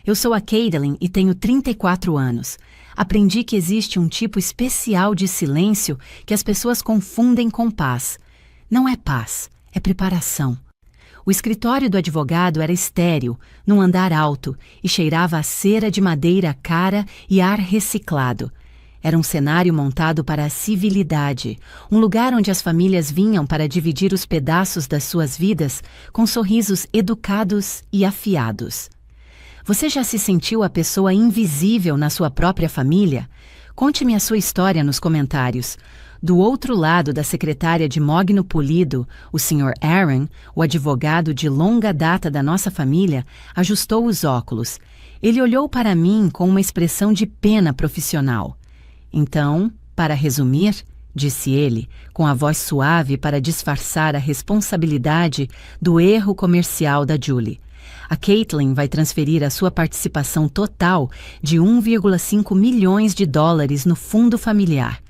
Eu sou a Caitlin e tenho 34 anos. Aprendi que existe um tipo especial de silêncio que as pessoas confundem com paz. Não é paz, é preparação. O escritório do advogado era estéril, num andar alto, e cheirava a cera de madeira cara e ar reciclado. Era um cenário montado para a civilidade, um lugar onde as famílias vinham para dividir os pedaços das suas vidas com sorrisos educados e afiados. Você já se sentiu a pessoa invisível na sua própria família? Conte-me a sua história nos comentários. Do outro lado da secretária de mogno polido, o Sr. Aaron, o advogado de longa data da nossa família, ajustou os óculos. Ele olhou para mim com uma expressão de pena profissional. Então, para resumir, disse ele, com a voz suave para disfarçar a responsabilidade do erro comercial da Julie. A Caitlin vai transferir a sua participação total de 1,5 milhões de dólares no fundo familiar.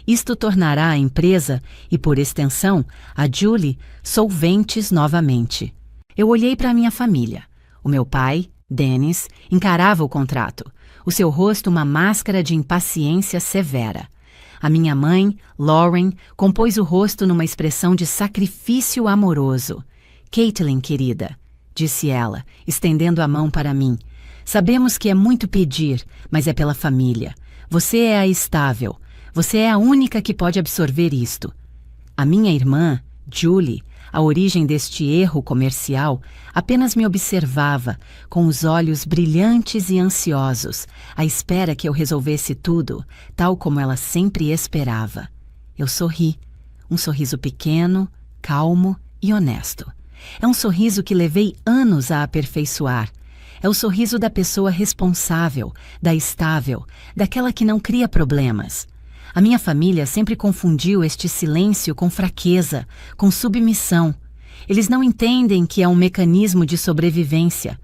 Isto tornará a empresa, e por extensão, a Julie, solventes novamente. Eu olhei para minha família. O meu pai, Dennis, encarava o contrato. O seu rosto uma máscara de impaciência severa. A minha mãe, Lauren, compôs o rosto numa expressão de sacrifício amoroso. Caitlin, querida, disse ela, estendendo a mão para mim. Sabemos que é muito pedir, mas é pela família. Você é a estável. Você é a única que pode absorver isto. A minha irmã, Julie, a origem deste erro comercial, apenas me observava, com os olhos brilhantes e ansiosos, à espera que eu resolvesse tudo, tal como ela sempre esperava. Eu sorri, um sorriso pequeno, calmo e honesto. É um sorriso que levei anos a aperfeiçoar. É o sorriso da pessoa responsável, da estável, daquela que não cria problemas. A minha família sempre confundiu este silêncio com fraqueza, com submissão. Eles não entendem que é um mecanismo de sobrevivência.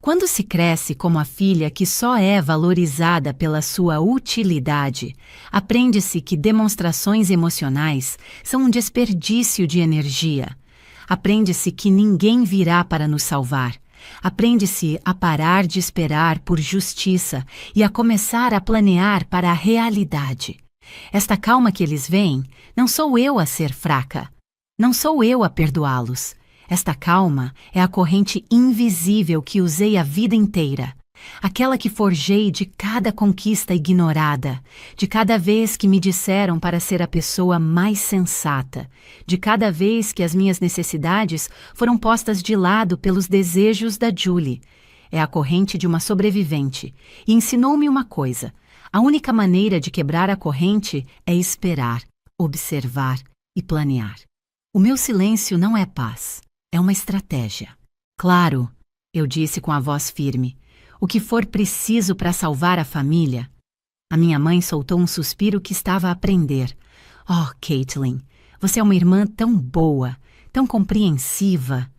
Quando se cresce como a filha que só é valorizada pela sua utilidade, aprende-se que demonstrações emocionais são um desperdício de energia. Aprende-se que ninguém virá para nos salvar. Aprende-se a parar de esperar por justiça e a começar a planear para a realidade. Esta calma que eles veem, não sou eu a ser fraca. Não sou eu a perdoá-los. Esta calma é a corrente invisível que usei a vida inteira. Aquela que forjei de cada conquista ignorada, de cada vez que me disseram para ser a pessoa mais sensata, de cada vez que as minhas necessidades foram postas de lado pelos desejos da Julie. É a corrente de uma sobrevivente. E ensinou-me uma coisa. A única maneira de quebrar a corrente é esperar, observar e planear. O meu silêncio não é paz, é uma estratégia. Claro, eu disse com a voz firme, o que for preciso para salvar a família. A minha mãe soltou um suspiro que estava a prender. Oh, Caitlin, você é uma irmã tão boa, tão compreensiva.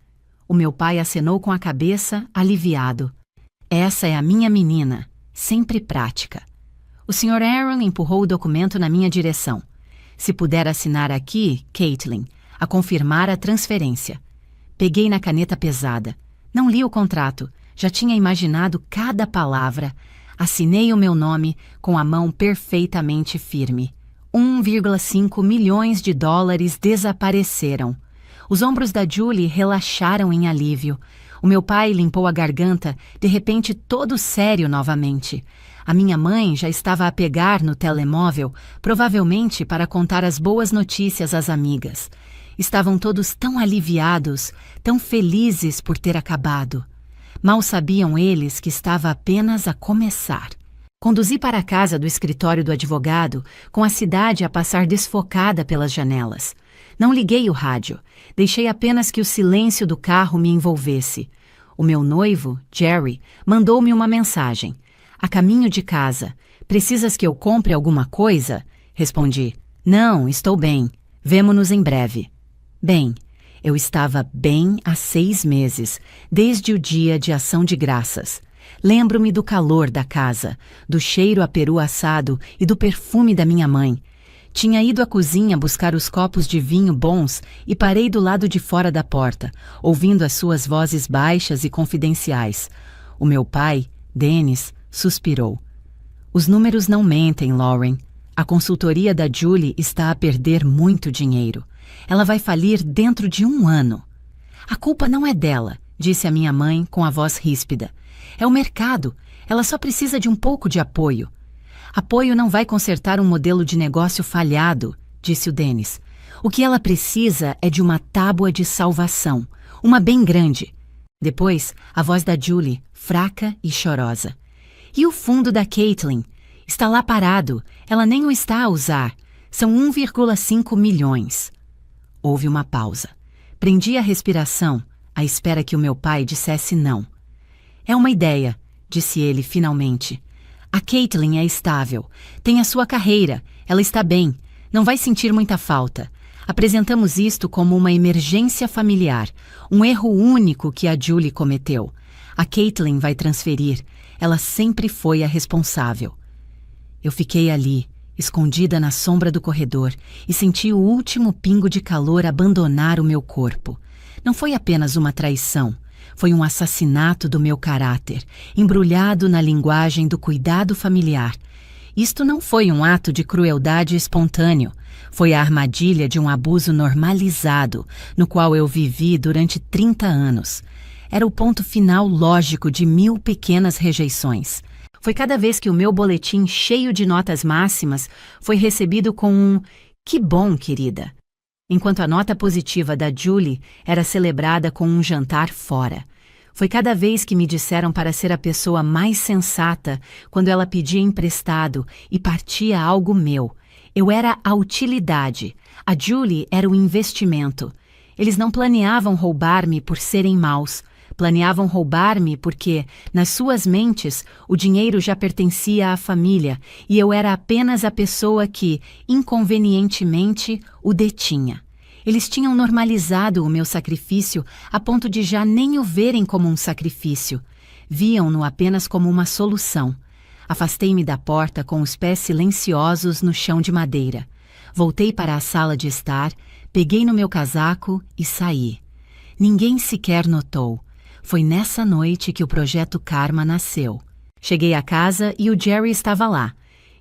O meu pai acenou com a cabeça, aliviado. Essa é a minha menina, sempre prática. O Sr. Aaron empurrou o documento na minha direção. Se puder assinar aqui, Caitlin, a confirmar a transferência. Peguei na caneta pesada. Não li o contrato, já tinha imaginado cada palavra. Assinei o meu nome com a mão perfeitamente firme. 1,5 milhões de dólares desapareceram. Os ombros da Julie relaxaram em alívio. O meu pai limpou a garganta, de repente todo sério novamente. A minha mãe já estava a pegar no telemóvel, provavelmente para contar as boas notícias às amigas. Estavam todos tão aliviados, tão felizes por ter acabado. Mal sabiam eles que estava apenas a começar. Conduzi para a casa do escritório do advogado, com a cidade a passar desfocada pelas janelas. Não liguei o rádio, deixei apenas que o silêncio do carro me envolvesse. O meu noivo, Jerry, mandou-me uma mensagem. A caminho de casa. Precisas que eu compre alguma coisa? Respondi. Não, estou bem. Vemo-nos em breve. Bem, eu estava bem há 6 meses, desde o dia de ação de graças. Lembro-me do calor da casa, do cheiro a peru assado e do perfume da minha mãe. Tinha ido à cozinha buscar os copos de vinho bons e parei do lado de fora da porta, ouvindo as suas vozes baixas e confidenciais. O meu pai, Dennis suspirou. Os números não mentem, Lauren. A consultoria da Julie está a perder muito dinheiro. Ela vai falir dentro de 1 ano. A culpa não é dela, disse a minha mãe com a voz ríspida. É o mercado. Ela só precisa de um pouco de apoio. Apoio não vai consertar um modelo de negócio falhado, disse o Dennis. O que ela precisa é de uma tábua de salvação, uma bem grande. Depois, a voz da Julie, fraca e chorosa. E o fundo da Caitlin? Está lá parado, ela nem o está a usar. São 1,5 milhões. Houve uma pausa. Prendi a respiração, à espera que o meu pai dissesse não. É uma ideia, disse ele finalmente. A Caitlin é estável, tem a sua carreira, ela está bem, não vai sentir muita falta. Apresentamos isto como uma emergência familiar, um erro único que a Julie cometeu. A Caitlin vai transferir, ela sempre foi a responsável. Eu fiquei ali, escondida na sombra do corredor, e senti o último pingo de calor abandonar o meu corpo. Não foi apenas uma traição, foi um assassinato do meu caráter, embrulhado na linguagem do cuidado familiar. Isto não foi um ato de crueldade espontâneo, foi a armadilha de um abuso normalizado, no qual eu vivi durante 30 anos. Era o ponto final lógico de 1000 pequenas rejeições. Foi cada vez que o meu boletim cheio de notas máximas foi recebido com um "que bom, querida", enquanto a nota positiva da Julie era celebrada com um jantar fora. Foi cada vez que me disseram para ser a pessoa mais sensata quando ela pedia emprestado e partia algo meu. Eu era a utilidade, a Julie era o investimento. Eles não planeavam roubar-me por serem maus. Planeavam roubar-me porque, nas suas mentes, o dinheiro já pertencia à família e eu era apenas a pessoa que, inconvenientemente, o detinha. Eles tinham normalizado o meu sacrifício a ponto de já nem o verem como um sacrifício. Viam-no apenas como uma solução. Afastei-me da porta com os pés silenciosos no chão de madeira. Voltei para a sala de estar, peguei no meu casaco e saí. Ninguém sequer notou. Foi nessa noite que o Projeto Karma nasceu. Cheguei à casa e o Jerry estava lá.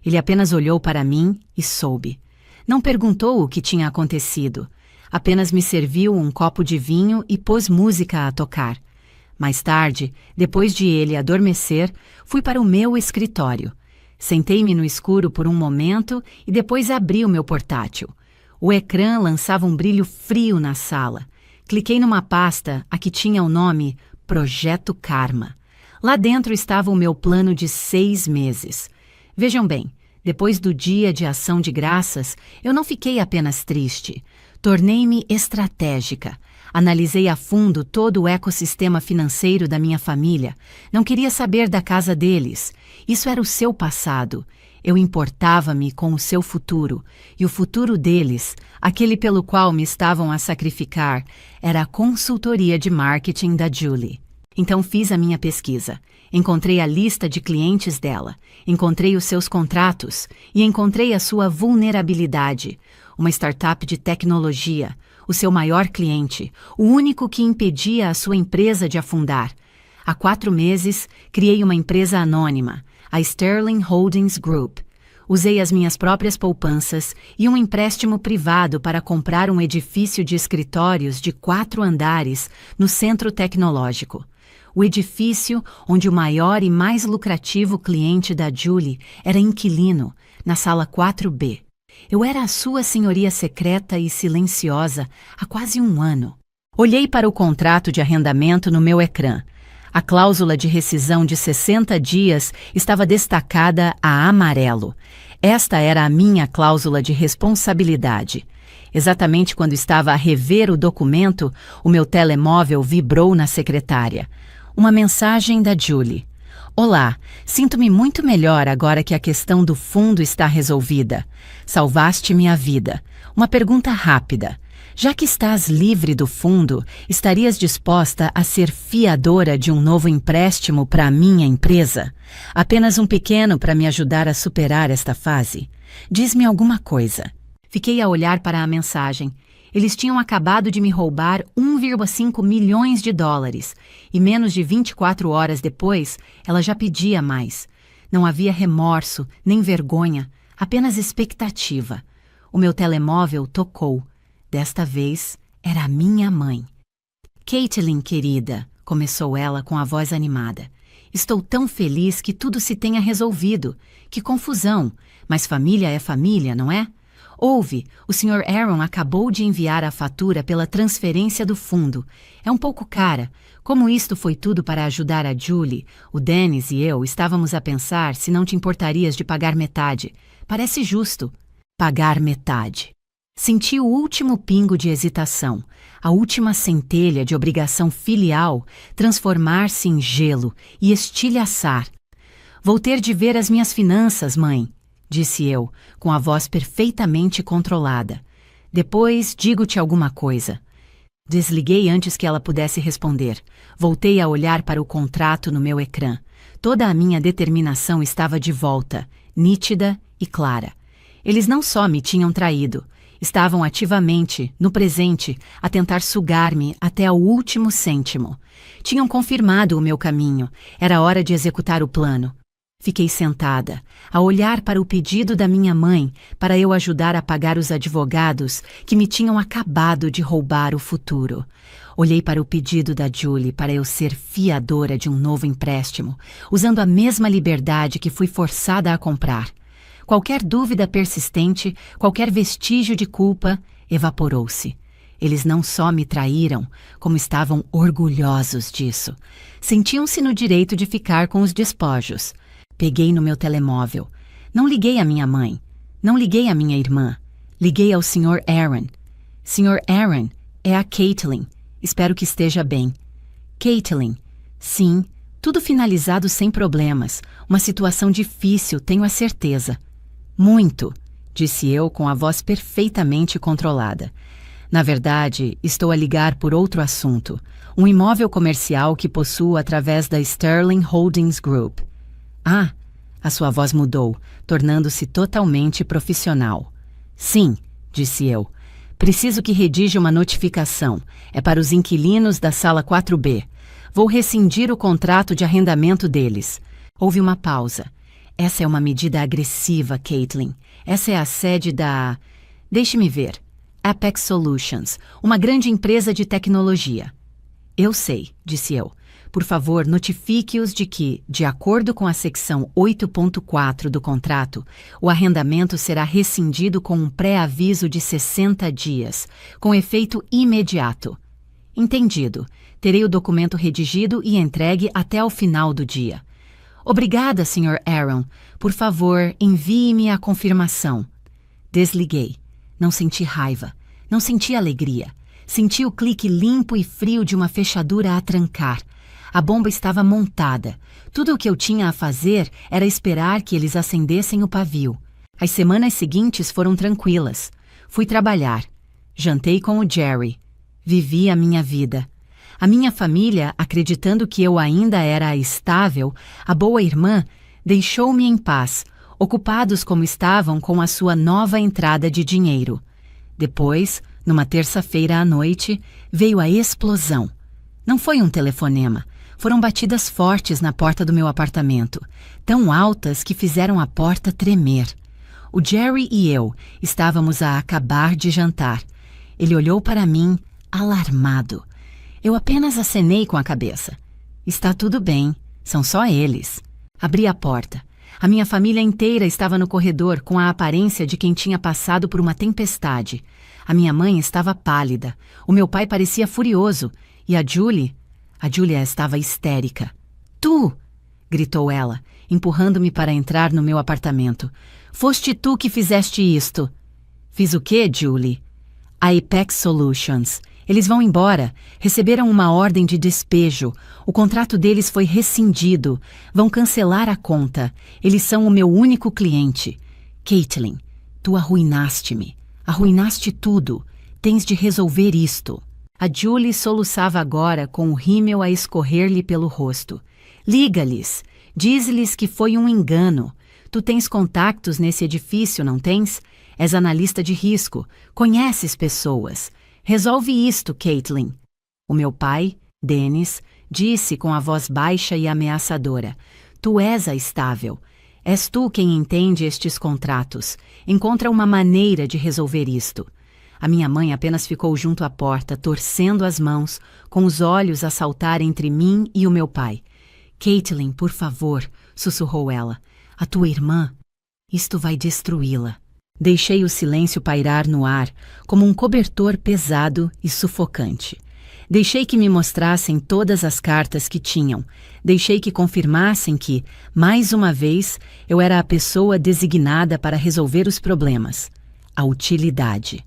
Ele apenas olhou para mim e soube. Não perguntou o que tinha acontecido. Apenas me serviu um copo de vinho e pôs música a tocar. Mais tarde, depois de ele adormecer, fui para o meu escritório. Sentei-me no escuro por um momento e depois abri o meu portátil. O ecrã lançava um brilho frio na sala. Cliquei numa pasta a que tinha o nome Projeto Karma. Lá dentro estava o meu plano de 6 meses. Vejam bem, depois do dia de ação de graças, eu não fiquei apenas triste. Tornei-me estratégica. Analisei a fundo todo o ecossistema financeiro da minha família. Não queria saber da casa deles. Isso era o seu passado. Eu importava-me com o seu futuro. E o futuro deles, aquele pelo qual me estavam a sacrificar, era a consultoria de marketing da Julie. Então fiz a minha pesquisa. Encontrei a lista de clientes dela. Encontrei os seus contratos. E encontrei a sua vulnerabilidade. Uma startup de tecnologia. O seu maior cliente. O único que impedia a sua empresa de afundar. Há 4 meses, criei uma empresa anônima. A Sterling Holdings Group. Usei as minhas próprias poupanças e um empréstimo privado para comprar um edifício de escritórios de 4 andares no centro tecnológico. O edifício onde o maior e mais lucrativo cliente da Julie era inquilino, na sala 4B. Eu era a sua senhoria secreta e silenciosa há quase 1 ano. Olhei para o contrato de arrendamento no meu ecrã. A cláusula de rescisão de 60 dias estava destacada a amarelo. Esta era a minha cláusula de responsabilidade. Exatamente quando estava a rever o documento, o meu telemóvel vibrou na secretária. Uma mensagem da Julie. Olá, sinto-me muito melhor agora que a questão do fundo está resolvida. Salvaste-me a vida. Uma pergunta rápida. Já que estás livre do fundo, estarias disposta a ser fiadora de um novo empréstimo para a minha empresa? Apenas um pequeno para me ajudar a superar esta fase? Diz-me alguma coisa. Fiquei a olhar para a mensagem. Eles tinham acabado de me roubar 1,5 milhões de dólares e menos de 24 horas depois, ela já pedia mais. Não havia remorso, nem vergonha, apenas expectativa. O meu telemóvel tocou. Desta vez, era a minha mãe. Caitlin, querida, começou ela com a voz animada. Estou tão feliz que tudo se tenha resolvido. Que confusão! Mas família é família, não é? Ouve, o Sr. Aaron acabou de enviar a fatura pela transferência do fundo. É um pouco cara. Como isto foi tudo para ajudar a Julie, o Dennis e eu estávamos a pensar se não te importarias de pagar metade. Parece justo. Pagar metade. Senti o último pingo de hesitação, a última centelha de obrigação filial transformar-se em gelo e estilhaçar. Vou ter de ver as minhas finanças, mãe, disse eu, com a voz perfeitamente controlada. Depois digo-te alguma coisa. Desliguei antes que ela pudesse responder. Voltei a olhar para o contrato no meu ecrã. Toda a minha determinação estava de volta, nítida e clara. Eles não só me tinham traído, estavam ativamente, no presente, a tentar sugar-me até ao último cêntimo. Tinham confirmado o meu caminho, era hora de executar o plano. Fiquei sentada, a olhar para o pedido da minha mãe para eu ajudar a pagar os advogados que me tinham acabado de roubar o futuro. Olhei para o pedido da Julie para eu ser fiadora de um novo empréstimo, usando a mesma liberdade que fui forçada a comprar. Qualquer dúvida persistente, qualquer vestígio de culpa, evaporou-se. Eles não só me traíram, como estavam orgulhosos disso. Sentiam-se no direito de ficar com os despojos. Peguei no meu telemóvel. Não liguei à minha mãe. Não liguei à minha irmã. Liguei ao Sr. Aaron. Sr. Aaron, é a Caitlin. Espero que esteja bem. Caitlin, sim, tudo finalizado sem problemas. Uma situação difícil, tenho a certeza. Muito, disse eu com a voz perfeitamente controlada. Na verdade, estou a ligar por outro assunto. Um imóvel comercial que possuo através da Sterling Holdings Group. Ah, a sua voz mudou, tornando-se totalmente profissional. Sim, disse eu. Preciso que redija uma notificação. É para os inquilinos da sala 4B. Vou rescindir o contrato de arrendamento deles. Houve uma pausa. Essa é uma medida agressiva, Caitlin. Essa é a sede da... Deixe-me ver. Apex Solutions, uma grande empresa de tecnologia. Eu sei, disse eu. Por favor, notifique-os de que, de acordo com a secção 8.4 do contrato, o arrendamento será rescindido com um pré-aviso de 60 dias, com efeito imediato. Entendido. Terei o documento redigido e entregue até ao final do dia. Obrigada, Sr. Aaron. Por favor, envie-me a confirmação. Desliguei. Não senti raiva. Não senti alegria. Senti o clique limpo e frio de uma fechadura a trancar. A bomba estava montada. Tudo o que eu tinha a fazer era esperar que eles acendessem o pavio. As semanas seguintes foram tranquilas. Fui trabalhar. Jantei com o Jerry. Vivi a minha vida. A minha família, acreditando que eu ainda era estável, a boa irmã, deixou-me em paz, ocupados como estavam com a sua nova entrada de dinheiro. Depois, numa terça-feira à noite, veio a explosão. Não foi um telefonema. Foram batidas fortes na porta do meu apartamento, tão altas que fizeram a porta tremer. O Jerry e eu estávamos a acabar de jantar. Ele olhou para mim, alarmado. Eu apenas acenei com a cabeça. Está tudo bem, são só eles. Abri a porta. A minha família inteira estava no corredor com a aparência de quem tinha passado por uma tempestade. A minha mãe estava pálida. O meu pai parecia furioso. E a Julie estava histérica. Tu! Gritou ela, empurrando-me para entrar no meu apartamento. Foste tu que fizeste isto. Fiz o quê, Julie? A Apex Solutions. Eles vão embora. Receberam uma ordem de despejo. O contrato deles foi rescindido. Vão cancelar a conta. Eles são o meu único cliente. Caitlin, tu arruinaste-me. Arruinaste tudo. Tens de resolver isto. A Julie soluçava agora com o rímel a escorrer-lhe pelo rosto. Liga-lhes. Diz-lhes que foi um engano. Tu tens contactos nesse edifício, não tens? És analista de risco, conheces pessoas. Resolve isto, Caitlin. O meu pai, Dennis, disse com a voz baixa e ameaçadora: Tu és a estável. És tu quem entende estes contratos. Encontra uma maneira de resolver isto. A minha mãe apenas ficou junto à porta, torcendo as mãos, com os olhos a saltar entre mim e o meu pai. Caitlin, por favor, sussurrou ela. A tua irmã, isto vai destruí-la. Deixei o silêncio pairar no ar, como um cobertor pesado e sufocante. Deixei que me mostrassem todas as cartas que tinham. Deixei que confirmassem que, mais uma vez, eu era a pessoa designada para resolver os problemas. A utilidade.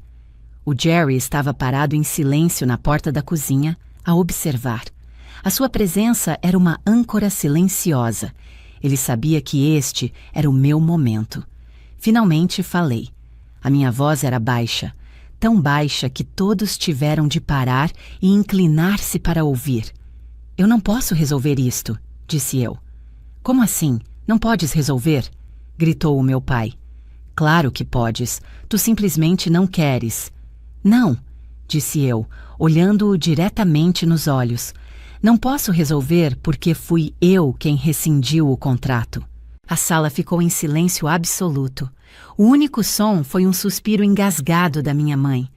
O Jerry estava parado em silêncio na porta da cozinha, a observar. A sua presença era uma âncora silenciosa. Ele sabia que este era o meu momento. Finalmente falei. A minha voz era baixa, tão baixa que todos tiveram de parar e inclinar-se para ouvir. Eu não posso resolver isto, disse eu. Como assim? Não podes resolver? Gritou o meu pai. Claro que podes. Tu simplesmente não queres. Não, disse eu, olhando-o diretamente nos olhos. Não posso resolver porque fui eu quem rescindiu o contrato. A sala ficou em silêncio absoluto. O único som foi um suspiro engasgado da minha mãe.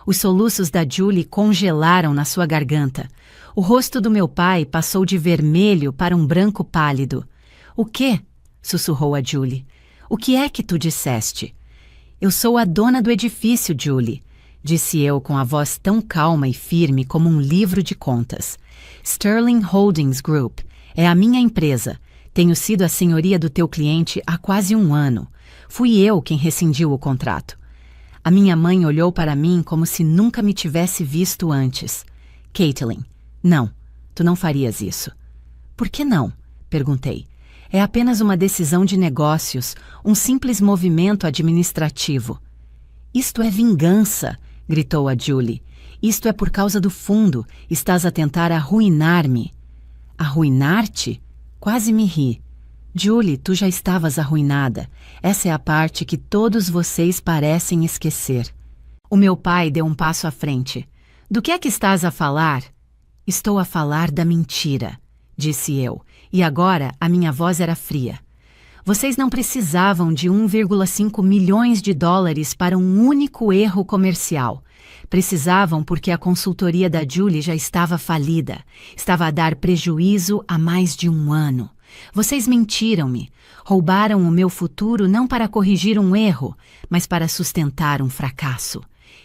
Os soluços da Julie congelaram na sua garganta. O rosto do meu pai passou de vermelho para um branco pálido. O quê? Sussurrou a Julie. O que é que tu disseste? Eu sou a dona do edifício, Julie, disse eu com a voz tão calma e firme como um livro de contas. Sterling Holdings Group é a minha empresa. Tenho sido a senhoria do teu cliente há quase 1 ano. Fui eu quem rescindiu o contrato. A minha mãe olhou para mim como se nunca me tivesse visto antes. Caitlin, não, tu não farias isso. Por que não? Perguntei. É apenas uma decisão de negócios, um simples movimento administrativo. Isto é vingança, gritou a Julie. Isto é por causa do fundo. Estás a tentar arruinar-me. Arruinar-te? Quase me ri. Julie, tu já estavas arruinada. Essa é a parte que todos vocês parecem esquecer. O meu pai deu um passo à frente. Do que é que estás a falar? Estou a falar da mentira, disse eu, e agora a minha voz era fria. Vocês não precisavam de 1,5 milhões de dólares para um único erro comercial. Precisavam porque a consultoria da Julie já estava falida. Estava a dar prejuízo há mais de 1 ano. Vocês mentiram-me. Roubaram o meu futuro não para corrigir um erro, mas para sustentar um fracasso.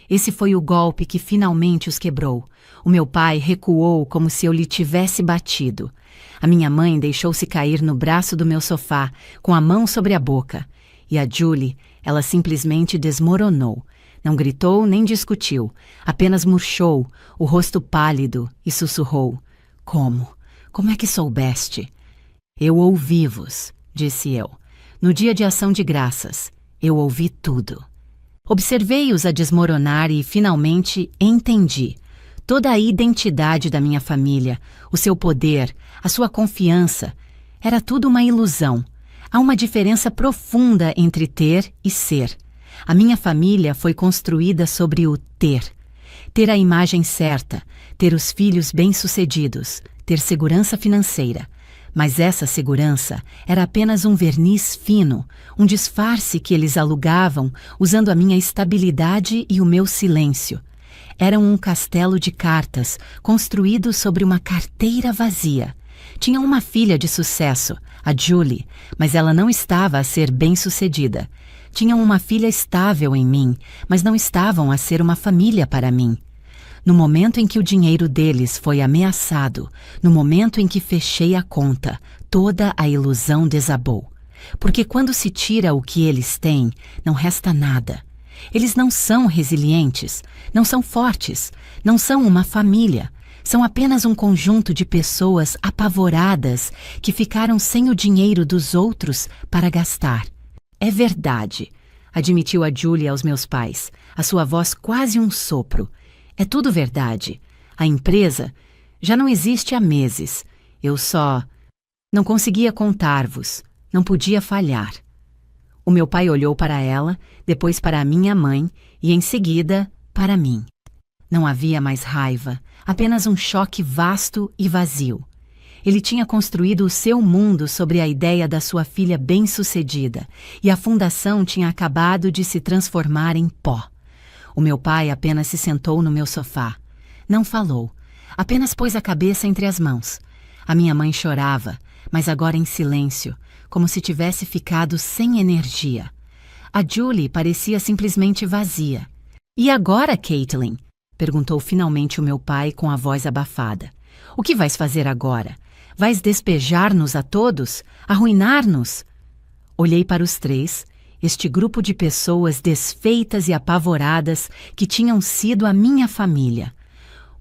Esse foi o golpe que finalmente os quebrou. O meu pai recuou como se eu lhe tivesse batido. A minha mãe deixou-se cair no braço do meu sofá, com a mão sobre a boca. E a Julie, ela simplesmente desmoronou. Não gritou nem discutiu, apenas murchou, o rosto pálido, e sussurrou. Como? Como é que soubeste? Eu ouvi-vos, disse eu. No dia de ação de graças, eu ouvi tudo. Observei-os a desmoronar e, finalmente, entendi. Toda a identidade da minha família, o seu poder, a sua confiança, era tudo uma ilusão. Há uma diferença profunda entre ter e ser. A minha família foi construída sobre o ter. Ter a imagem certa, ter os filhos bem-sucedidos, ter segurança financeira. Mas essa segurança era apenas um verniz fino, um disfarce que eles alugavam usando a minha estabilidade e o meu silêncio. Eram um castelo de cartas construído sobre uma carteira vazia. Tinham uma filha de sucesso, a Julie, mas ela não estava a ser bem-sucedida. Tinham uma filha estável em mim, mas não estavam a ser uma família para mim. No momento em que o dinheiro deles foi ameaçado, no momento em que fechei a conta, toda a ilusão desabou. Porque quando se tira o que eles têm, não resta nada. Eles não são resilientes, não são fortes, não são uma família. São apenas um conjunto de pessoas apavoradas que ficaram sem o dinheiro dos outros para gastar. É verdade, admitiu a Julie aos meus pais, a sua voz quase um sopro. É tudo verdade. A empresa já não existe há meses. Eu só não conseguia contar-vos, não podia falhar. O meu pai olhou para ela, depois para a minha mãe e, em seguida, para mim. Não havia mais raiva, apenas um choque vasto e vazio. Ele tinha construído o seu mundo sobre a ideia da sua filha bem-sucedida, e a fundação tinha acabado de se transformar em pó. O meu pai apenas se sentou no meu sofá. Não falou, apenas pôs a cabeça entre as mãos. A minha mãe chorava, mas agora em silêncio, como se tivesse ficado sem energia. A Julie parecia simplesmente vazia. "E agora, Caitlin?" perguntou finalmente o meu pai com a voz abafada. "O que vais fazer agora? Vais despejar-nos a todos? Arruinar-nos?" Olhei para os três, este grupo de pessoas desfeitas e apavoradas que tinham sido a minha família.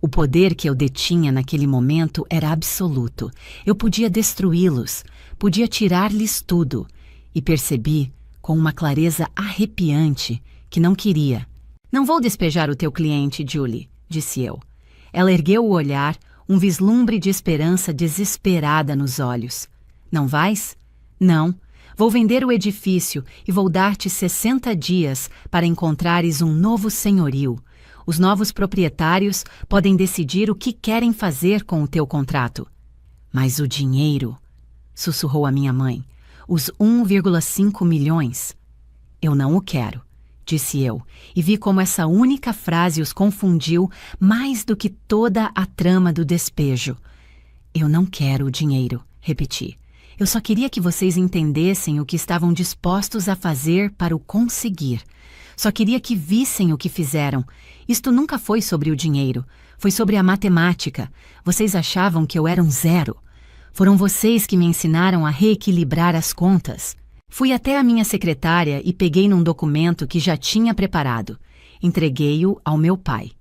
O poder que eu detinha naquele momento era absoluto. Eu podia destruí-los, podia tirar-lhes tudo. E percebi, com uma clareza arrepiante, que não queria. "Não vou despejar o teu cliente, Julie", disse eu. Ela ergueu o olhar, um vislumbre de esperança desesperada nos olhos. "Não vais?" "Não. Vou vender o edifício e vou dar-te 60 dias para encontrares um novo senhorio. Os novos proprietários podem decidir o que querem fazer com o teu contrato." "Mas o dinheiro", sussurrou a minha mãe, "os 1,5 milhões. "Eu não o quero", disse eu, e vi como essa única frase os confundiu mais do que toda a trama do despejo. "Eu não quero o dinheiro", repeti. "Eu só queria que vocês entendessem o que estavam dispostos a fazer para o conseguir. Só queria que vissem o que fizeram. Isto nunca foi sobre o dinheiro. Foi sobre a matemática. Vocês achavam que eu era um zero. Foram vocês que me ensinaram a reequilibrar as contas." Fui até a minha secretária e peguei num documento que já tinha preparado. Entreguei-o ao meu pai.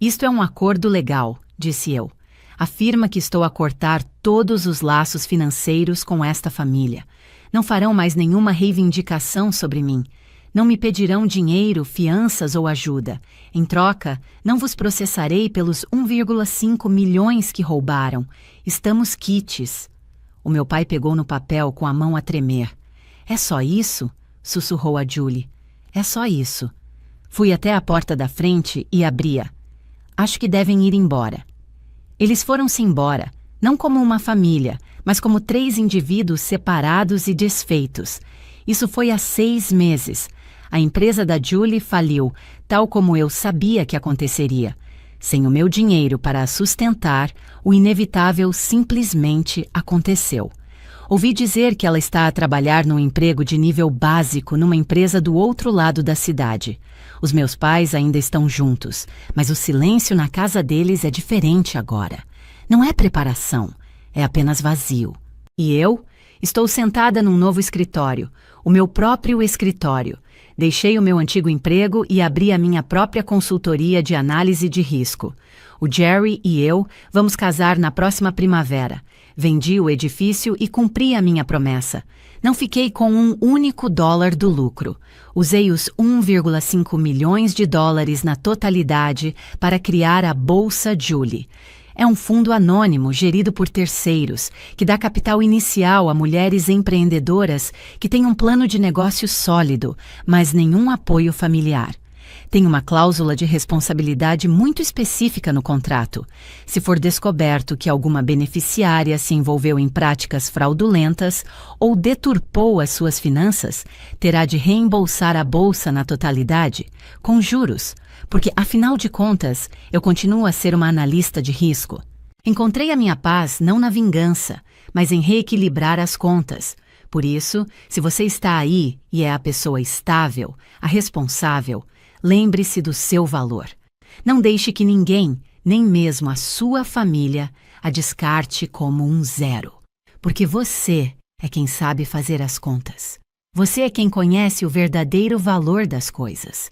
"Isto é um acordo legal", disse eu. "Afirma que estou a cortar todos os laços financeiros com esta família. Não farão mais nenhuma reivindicação sobre mim. Não me pedirão dinheiro, fianças ou ajuda. Em troca, não vos processarei pelos 1,5 milhões que roubaram. Estamos quites." O meu pai pegou no papel com a mão a tremer. "É só isso?" sussurrou a Julie. "É só isso." Fui até a porta da frente e abri-a. "Acho que devem ir embora." Eles foram-se embora, não como uma família, mas como 3 indivíduos separados e desfeitos. Isso foi há 6 meses. A empresa da Julie faliu, tal como eu sabia que aconteceria. Sem o meu dinheiro para a sustentar, o inevitável simplesmente aconteceu. Ouvi dizer que ela está a trabalhar num emprego de nível básico numa empresa do outro lado da cidade. Os meus pais ainda estão juntos, mas o silêncio na casa deles é diferente agora. Não é preparação, é apenas vazio. E eu? Estou sentada num novo escritório, o meu próprio escritório. Deixei o meu antigo emprego e abri a minha própria consultoria de análise de risco. O Jerry e eu vamos casar na próxima primavera. Vendi o edifício e cumpri a minha promessa. Não fiquei com um único dólar do lucro. Usei os 1,5 milhões de dólares na totalidade para criar a Bolsa Julie. É um fundo anônimo gerido por terceiros, que dá capital inicial a mulheres empreendedoras que têm um plano de negócio sólido, mas nenhum apoio familiar. Tem uma cláusula de responsabilidade muito específica no contrato. Se for descoberto que alguma beneficiária se envolveu em práticas fraudulentas ou deturpou as suas finanças, terá de reembolsar a bolsa na totalidade, com juros, porque, afinal de contas, eu continuo a ser uma analista de risco. Encontrei a minha paz não na vingança, mas em reequilibrar as contas. Por isso, se você está aí e é a pessoa estável, a responsável, lembre-se do seu valor. Não deixe que ninguém, nem mesmo a sua família, a descarte como um zero. Porque você é quem sabe fazer as contas. Você é quem conhece o verdadeiro valor das coisas.